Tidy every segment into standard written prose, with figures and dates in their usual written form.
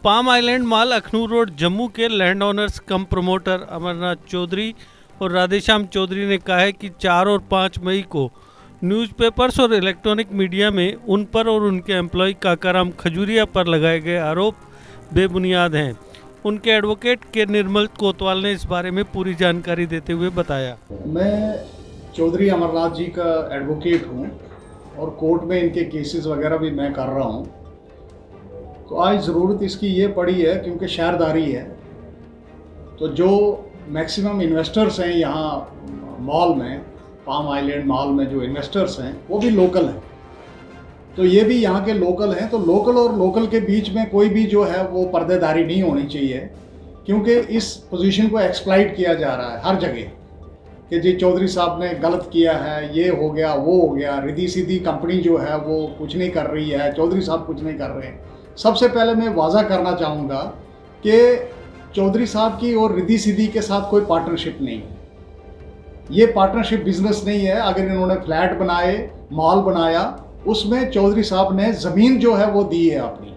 Palm island माल Akhnoor road Jammu के land owners कम promoter Amarnath Chaudhary और राधेश्याम चौधरी ने कहा है कि 4 और 5 मई को न्यूज़पेपर्स और इलेक्ट्रॉनिक मीडिया में उन पर और उनके एम्प्लॉय काकाराम खजूरिया पर लगाए गए आरोप बेबुनियाद हैं। उनके एडवोकेट के निर्मल कोतवाल ने इस बारे में पूरी जानकारी देते हुए बताया। मैं चौधरी अमरनाथ जी का एडवोकेट हूँ और कोर्ट में इनके केसेस वगैरह भी मैं कर रहा हूँ। तो आज ज़रूरत इसकी ये पड़ी है क्योंकि शहरदारी है, तो जो मैक्सिमम इन्वेस्टर्स हैं यहाँ मॉल में, पाम आइलैंड मॉल में जो इन्वेस्टर्स हैं वो भी लोकल हैं, तो ये भी यहाँ के लोकल हैं। तो लोकल और लोकल के बीच में कोई भी जो है वो पर्देदारी नहीं होनी चाहिए, क्योंकि इस पोजीशन को एक्सप्लॉइट किया जा रहा है हर जगह कि जी चौधरी साहब ने गलत किया है, ये हो गया वो हो गया, रिद्धि सिद्धि कंपनी जो है वो कुछ नहीं कर रही है, चौधरी साहब कुछ नहीं कर रहे हैं। सबसे पहले मैं वाजा करना चाहूँगा कि चौधरी साहब की और रिद्धि सिद्धि के साथ कोई पार्टनरशिप नहीं है। ये पार्टनरशिप बिजनेस नहीं है। अगर इन्होंने फ्लैट बनाए, मॉल बनाया, उसमें चौधरी साहब ने ज़मीन जो है वो दी है अपनी,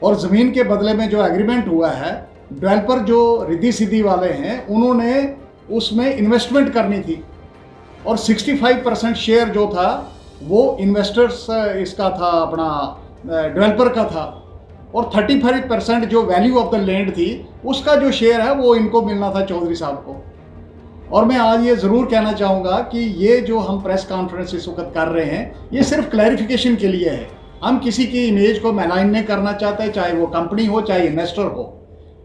और ज़मीन के बदले में जो एग्रीमेंट हुआ है, डेवलपर जो रिद्धि सिद्धि वाले हैं उन्होंने उसमें इन्वेस्टमेंट करनी थी और 65% शेयर जो था वो इन्वेस्टर्स इसका था, अपना डेवलपर का था, और 35% जो वैल्यू ऑफ द लैंड थी उसका जो शेयर है वो इनको मिलना था चौधरी साहब को। और मैं आज ये ज़रूर कहना चाहूँगा कि ये जो हम प्रेस कॉन्फ्रेंस इस वक्त कर रहे हैं ये सिर्फ क्लैरिफिकेशन के लिए है। हम किसी की इमेज को मैलाइन नहीं करना चाहते, चाहे वो कंपनी हो चाहे इन्वेस्टर हो,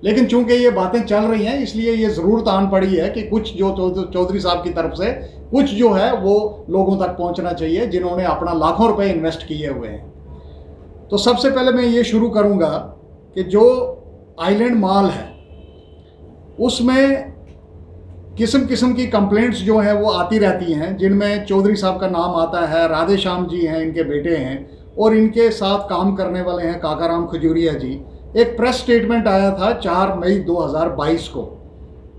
लेकिन चूंकि ये बातें चल रही हैं इसलिए ये ज़रूरत आन पड़ी है कि कुछ जो चौधरी साहब की तरफ से कुछ जो है वो लोगों तक पहुँचना चाहिए जिन्होंने अपना लाखों रुपये इन्वेस्ट किए हुए हैं। तो सबसे पहले मैं ये शुरू करूँगा कि जो आइलैंड मॉल है उसमें किस्म किस्म की कंप्लेंट्स जो हैं वो आती रहती हैं, जिनमें चौधरी साहब का नाम आता है, राधेश्याम जी हैं इनके बेटे हैं, और इनके साथ काम करने वाले हैं काकाराम खजूरिया जी। एक प्रेस स्टेटमेंट आया था 4 मई 2022 को,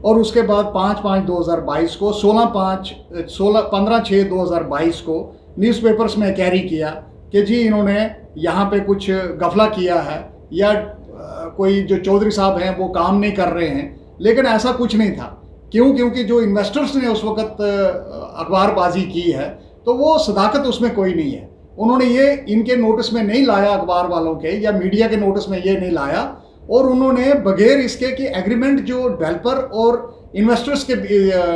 और उसके बाद 5/5/2022 को, 15/6/2022 को न्यूज़पेपर्स में कैरी किया कि जी इन्होंने यहाँ पे कुछ गफला किया है या कोई जो चौधरी साहब हैं वो काम नहीं कर रहे हैं, लेकिन ऐसा कुछ नहीं था। क्योंकि जो इन्वेस्टर्स ने उस वक्त अखबारबाजी की है तो वो सदाकत उसमें कोई नहीं है। उन्होंने ये इनके नोटिस में नहीं लाया, अखबार वालों के या मीडिया के नोटिस में ये नहीं लाया, और उन्होंने बगैर इसके कि एग्रीमेंट जो डेवलपर और इन्वेस्टर्स के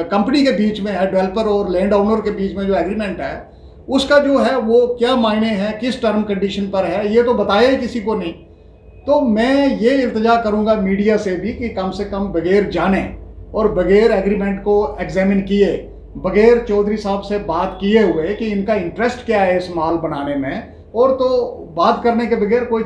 कंपनी के बीच में है, डेवलपर और लैंड ओनर के बीच में जो एग्रीमेंट है उसका जो है वो क्या मायने हैं, किस टर्म कंडीशन पर है, ये तो बताया ही किसी को नहीं। तो मैं ये इल्तिजा करूँगा मीडिया से भी कि कम से कम बगैर जाने और बगैर एग्रीमेंट को एग्जामिन किए, बगैर चौधरी साहब से बात किए हुए कि इनका इंटरेस्ट क्या है इस माल बनाने में, और तो बात करने के बगैर कोई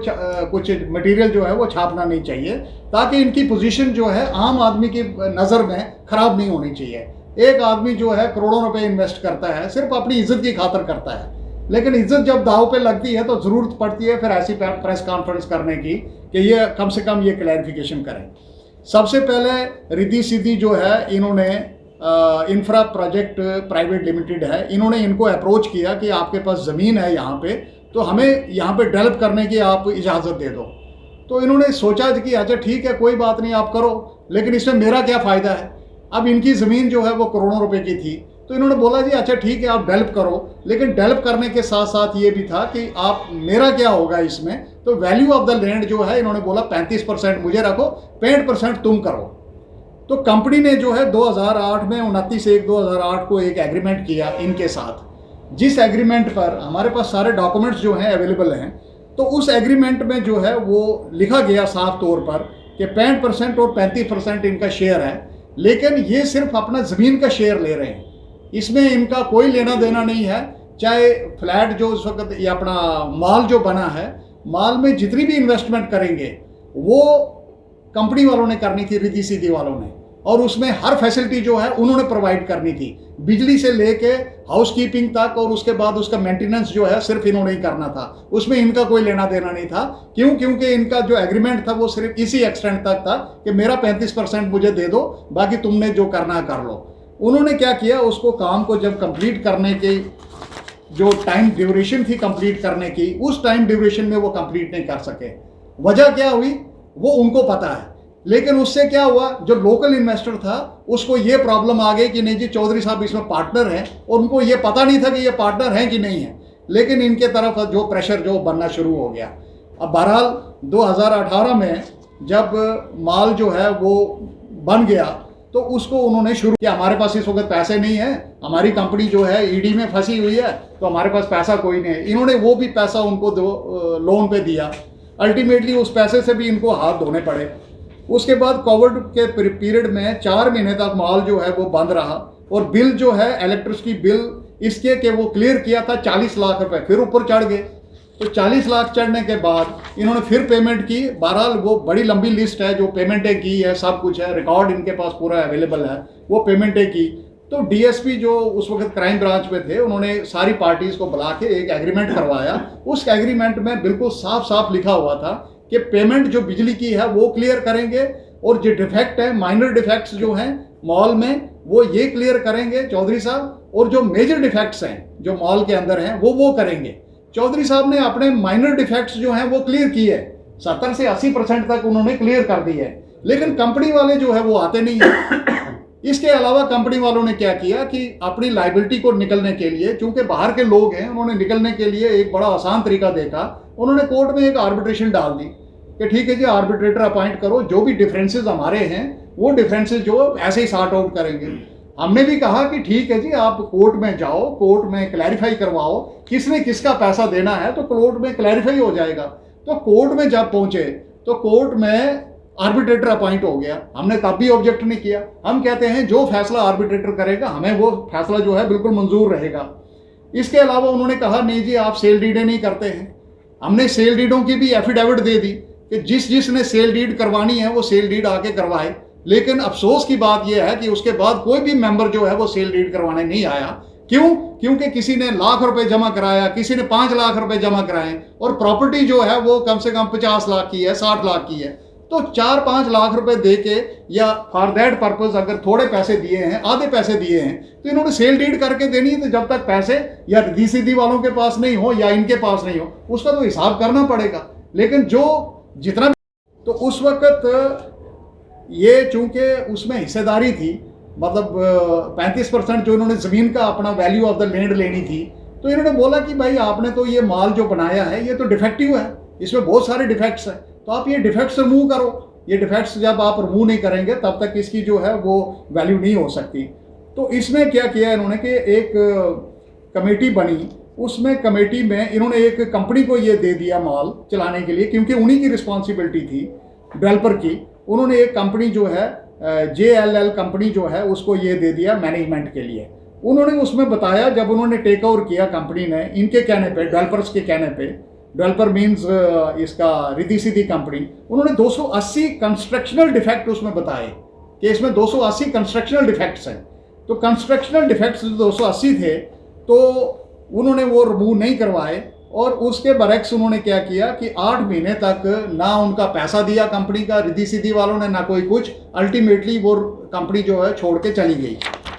कुछ मटेरियल जो है वो छापना नहीं चाहिए, ताकि इनकी पोजीशन जो है आम आदमी की नज़र में ख़राब नहीं होनी चाहिए। एक आदमी जो है करोड़ों रुपए इन्वेस्ट करता है सिर्फ अपनी इज्जत की खातिर करता है, लेकिन इज्जत जब दाव पे लगती है तो ज़रूरत पड़ती है फिर ऐसी प्रेस कॉन्फ्रेंस करने की कि ये कम से कम ये क्लैरिफिकेशन करें। सबसे पहले रिद्धि सिद्धि जो है इन्होंने इंफ्रा प्रोजेक्ट प्राइवेट लिमिटेड है, इन्होंने इनको अप्रोच किया कि आपके पास ज़मीन है यहाँ पे, तो हमें यहाँ पे डेवलप करने की आप इजाज़त दे दो। तो इन्होंने सोचा कि अच्छा ठीक है कोई बात नहीं आप करो, लेकिन इसमें मेरा क्या फ़ायदा है। अब इनकी ज़मीन जो है वो करोड़ों रुपए की थी, तो इन्होंने बोला जी अच्छा ठीक है आप डेवलप करो, लेकिन डेवलप करने के साथ साथ ये भी था कि आप मेरा क्या होगा इसमें। तो वैल्यू ऑफ द लैंड जो है इन्होंने बोला 35% मुझे रखो, 65% तुम करो। तो कंपनी ने जो है 2008 में 29/1/2008 को एक एग्रीमेंट किया इनके साथ, जिस एग्रीमेंट पर हमारे पास सारे डॉक्यूमेंट्स जो हैं अवेलेबल हैं। तो उस एग्रीमेंट में जो है वो लिखा गया साफ तौर पर कि 65% और 35% इनका शेयर है, लेकिन ये सिर्फ अपना ज़मीन का शेयर ले रहे हैं, इसमें इनका कोई लेना देना नहीं है। चाहे फ्लैट जो उस वक्त या अपना माल जो बना है, माल में जितनी भी इन्वेस्टमेंट करेंगे वो कंपनी वालों ने करनी थी, रिद्धि सिद्धि वालों ने, और उसमें हर फैसिलिटी जो है उन्होंने प्रोवाइड करनी थी, बिजली से लेके हाउसकीपिंग तक, और उसके बाद उसका मेंटेनेंस जो है सिर्फ इन्होंने ही करना था, उसमें इनका कोई लेना देना नहीं था। क्योंकि इनका जो एग्रीमेंट था वो सिर्फ इसी एक्सटेंट तक था कि मेरा 35% मुझे दे दो, बाकी तुमने जो करना है कर लो। उन्होंने क्या किया, उसको काम को जब कंप्लीट करने की जो टाइम ड्यूरेशन थी कंप्लीट करने की, उस टाइम ड्यूरेशन में वो कंप्लीट नहीं कर सके। वजह क्या हुई वो उनको पता है, लेकिन उससे क्या हुआ, जो लोकल इन्वेस्टर था उसको ये प्रॉब्लम आ गई कि नहीं जी चौधरी साहब इसमें पार्टनर हैं, और उनको ये पता नहीं था कि ये पार्टनर हैं कि नहीं है, लेकिन इनके तरफ जो प्रेशर जो बनना शुरू हो गया। अब बहरहाल 2018 में जब माल जो है वो बन गया तो उसको उन्होंने शुरू किया, हमारे पास इस वक्त पैसे नहीं है, हमारी कंपनी जो है ईडी में फंसी हुई है, तो हमारे पास पैसा कोई नहीं है। इन्होंने वो भी पैसा उनको लोन पे दिया, अल्टीमेटली उस पैसे से भी इनको हाथ धोने पड़े। उसके बाद कोविड के पीरियड में 4 महीने तक माल जो है वो बंद रहा, और बिल जो है इलेक्ट्रिसिटी बिल इसके कि वो क्लियर किया था 40 लाख रुपए, फिर ऊपर चढ़ गए। तो 40 लाख चढ़ने के बाद इन्होंने फिर पेमेंट की। बहरहाल वो बड़ी लंबी लिस्ट है जो पेमेंटें की है, सब कुछ है, रिकॉर्ड इनके पास पूरा अवेलेबल है, वो पेमेंटें की। तो डीएसपी जो उस वक्त क्राइम ब्रांच में थे उन्होंने सारी पार्टीज को बुला के एक एग्रीमेंट करवाया। उस एग्रीमेंट में बिल्कुल साफ साफ लिखा हुआ था कि पेमेंट जो बिजली की है वो क्लियर करेंगे, और जो डिफेक्ट है, माइनर डिफेक्ट्स जो हैं मॉल में, वो ये क्लियर करेंगे चौधरी साहब, और जो मेजर डिफेक्ट्स हैं जो मॉल के अंदर हैं वो करेंगे। चौधरी साहब ने अपने माइनर डिफेक्ट्स जो हैं वो क्लियर किए, 70 से 80% तक उन्होंने क्लियर कर दी है, लेकिन कंपनी वाले जो है वो आते नहीं है। इसके अलावा कंपनी वालों ने क्या किया कि अपनी लाइबिलिटी को निकलने के लिए, चूंकि बाहर के लोग हैं, उन्होंने निकलने के लिए एक बड़ा आसान तरीका देखा, उन्होंने कोर्ट में एक आर्बिट्रेशन डाल दी कि ठीक है जी आर्बिट्रेटर अपॉइंट करो, जो भी डिफरेंसेस हमारे हैं वो डिफरेंसेस जो ऐसे ही सॉर्ट आउट करेंगे। हमने भी कहा कि ठीक है जी आप कोर्ट में जाओ, कोर्ट में क्लैरिफाई करवाओ किसने किसका पैसा देना है, तो कोर्ट में क्लैरिफाई हो जाएगा। तो कोर्ट में जब पहुंचे तो कोर्ट में आर्बिट्रेटर अपॉइंट हो गया, हमने तब भी ऑब्जेक्ट नहीं किया। हम कहते हैं जो फैसला आर्बिट्रेटर करेगा हमें वो फैसला जो है बिल्कुल मंजूर रहेगा। इसके अलावा उन्होंने कहा नहीं जी आप सेल डीडें नहीं करते हैं। हमने सेल डीडों की भी एफिडेविट दे दी कि जिसने सेल डीड करवानी है वो सेल डीड आके करवाए, लेकिन अफसोस की बात यह है कि उसके बाद कोई भी मेंबर जो है वो सेल डीड करवाने नहीं आया। क्यों? क्योंकि किसी ने लाख रुपए जमा कराया, किसी ने 5 लाख रुपए जमा कराए, और प्रॉपर्टी जो है वो कम से कम 50 लाख की है, 60 लाख की है। तो 4-5 लाख रुपए दे के या फॉर दैट पर्पज अगर थोड़े पैसे दिए हैं, आधे पैसे दिए हैं, तो इन्होंने सेल डीड करके देनी है। तो जब तक पैसे या रिद्धि वालों के पास नहीं हो या इनके पास नहीं हो, उसका तो हिसाब करना पड़ेगा। लेकिन जो जितना तो उस वक्त ये चूंकि उसमें हिस्सेदारी थी, मतलब 35% जो इन्होंने ज़मीन का अपना वैल्यू ऑफ द लैंड लेनी थी, तो इन्होंने बोला कि भाई आपने तो ये माल जो बनाया है ये तो डिफेक्टिव है, इसमें बहुत सारे डिफेक्ट्स हैं, तो आप ये डिफेक्ट्स रिमूव करो। ये डिफेक्ट्स जब आप रिमूव नहीं करेंगे तब तक इसकी जो है वो वैल्यू नहीं हो सकती। तो इसमें क्या किया इन्होंने कि एक कमेटी बनी, उसमें कमेटी में इन्होंने एक कंपनी को ये दे दिया माल चलाने के लिए, क्योंकि उन्हीं की रिस्पॉन्सिबिलिटी थी डेवलपर की। उन्होंने एक कंपनी जो है JLL कंपनी जो है उसको ये दे दिया मैनेजमेंट के लिए। उन्होंने उसमें बताया, जब उन्होंने टेक ओवर किया कंपनी ने, इनके कहने पे, डेवलपर्स के कहने पे, डेवलपर मीन्स इसका रिद्धि सिद्धि कंपनी, उन्होंने 280 कंस्ट्रक्शनल डिफेक्ट उसमें बताए कि इसमें 280 कंस्ट्रक्शनल डिफेक्ट्स हैं। तो कंस्ट्रक्शनल डिफेक्ट्स 280 थे, तो उन्होंने वो रिमूव नहीं करवाए, और उसके बरक्स उन्होंने क्या किया कि 8 महीने तक ना उनका पैसा दिया कंपनी का रिद्धि सिद्धि वालों ने, ना कोई कुछ। अल्टीमेटली वो कंपनी जो है छोड़ के चली गई।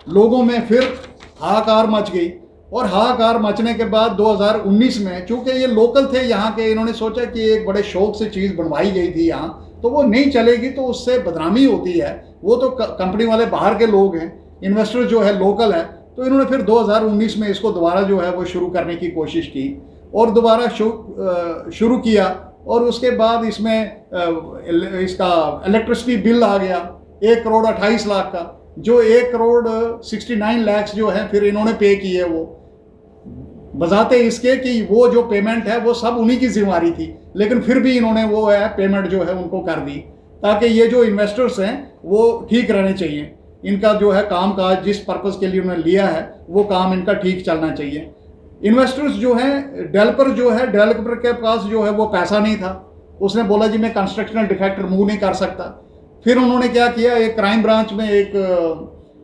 लोगों में फिर हाहाकार मच गई, और हाहाकार मचने के बाद 2019 में, चूंकि ये लोकल थे यहाँ के, इन्होंने सोचा कि एक बड़े शौक से चीज़ बनवाई गई थी यहाँ, तो वो नहीं चलेगी तो उससे बदनामी होती है। वो तो कंपनी वाले बाहर के लोग हैं, इन्वेस्टर जो है लोकल है। तो इन्होंने फिर 2019 में इसको दोबारा जो है वो शुरू करने की कोशिश की, और दोबारा शुरू किया। और उसके बाद इसमें इसका इलेक्ट्रिसिटी बिल आ गया 1 करोड़ 28 लाख का, जो 1 करोड़ 69 लाख जो है फिर इन्होंने पे किए। वो बजाते इसके कि वो जो पेमेंट है वो सब उन्हीं की जिम्मेदारी थी, लेकिन फिर भी इन्होंने वो है पेमेंट जो है उनको कर दी, ताकि ये जो इन्वेस्टर्स हैं वो ठीक रहने चाहिए। इनका जो है काम काज जिस पर्पज़ के लिए उन्होंने लिया है वो काम इनका ठीक चलना चाहिए। इन्वेस्टर्स जो हैं, डेवलपर जो है, डेवलपर के पास जो है वो पैसा नहीं था, उसने बोला जी मैं कंस्ट्रक्शनल डिफेक्ट रिमूव नहीं कर सकता। फिर उन्होंने क्या किया, एक क्राइम ब्रांच में एक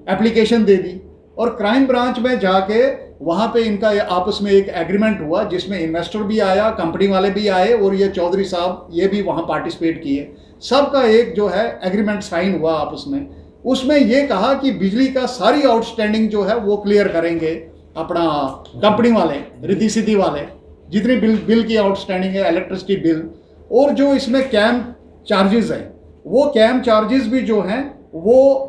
एप्लीकेशन दे दी, और क्राइम ब्रांच में जाके वहाँ पे इनका आपस में एक एग्रीमेंट हुआ, जिसमें इन्वेस्टर भी आया, कंपनी वाले भी आए, और ये चौधरी साहब ये भी वहाँ पार्टिसिपेट किए। सबका एक जो है एग्रीमेंट साइन हुआ आपस में। उसमें ये कहा कि बिजली का सारी आउटस्टैंडिंग जो है वो क्लियर करेंगे अपना कंपनी वाले, रिद्धि सिद्धि वाले, जितनी बिल की आउटस्टैंडिंग है, इलेक्ट्रिसिटी बिल, और जो इसमें कैंप चार्जेस हैं, वो कैंप चार्जेस भी जो हैं वो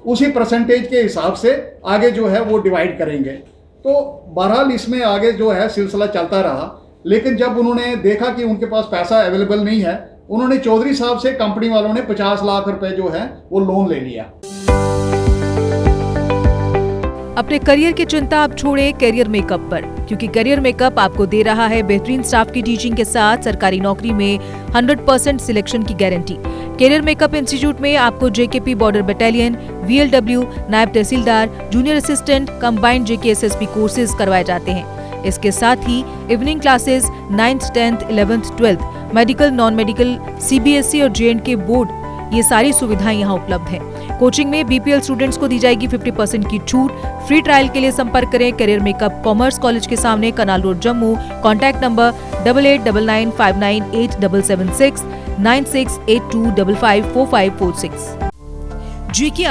उसी परसेंटेज के हिसाब से आगे जो है वो डिवाइड करेंगे। तो बहरहाल इसमें आगे जो है सिलसिला चलता रहा, लेकिन जब उन्होंने देखा कि उनके पास पैसा अवेलेबल नहीं है, उन्होंने चौधरी साहब से, कंपनी वालों ने 50 लाख रुपए जो है वो लोन ले लिया। अपने करियर की चिंता आप छोड़े करियर मेकअप पर, क्योंकि करियर मेकअप आपको दे रहा है बेहतरीन स्टाफ की टीचिंग के साथ सरकारी नौकरी में 100% सिलेक्शन की गारंटी। करियर मेकअप इंस्टीट्यूट में आपको जेकेपी बॉर्डर बटालियन, VLW, नायब तहसीलदार, junior assistant, combined JK SSB courses करवाए जाते हैं। इसके साथ ही evening classes 9th, 10th, 11th, 12th, medical, non medical, CBSE और J&K बोर्ड, ये सारी सुविधाएं यहाँ उपलब्ध हैं। कोचिंग में BPL स्टूडेंट्स को दी जाएगी 50% की छूट। फ्री ट्रायल के लिए संपर्क करें करियर मेकअप कॉमर्स कॉलेज के सामने, canal road, Jammu. Contact number 8899598776 9682554546। JK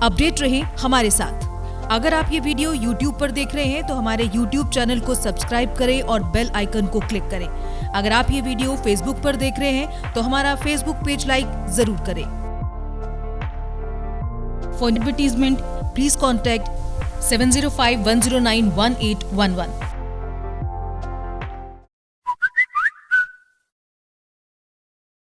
update रहे हमारे साथ। अगर आप ये वीडियो YouTube पर देख रहे हैं तो हमारे YouTube चैनल को सब्सक्राइब करें और बेल आइकन को क्लिक करें। अगर आप ये वीडियो Facebook पर देख रहे हैं तो हमारा Facebook पेज लाइक जरूर करें। For advertisement, please contact 705-109-1811.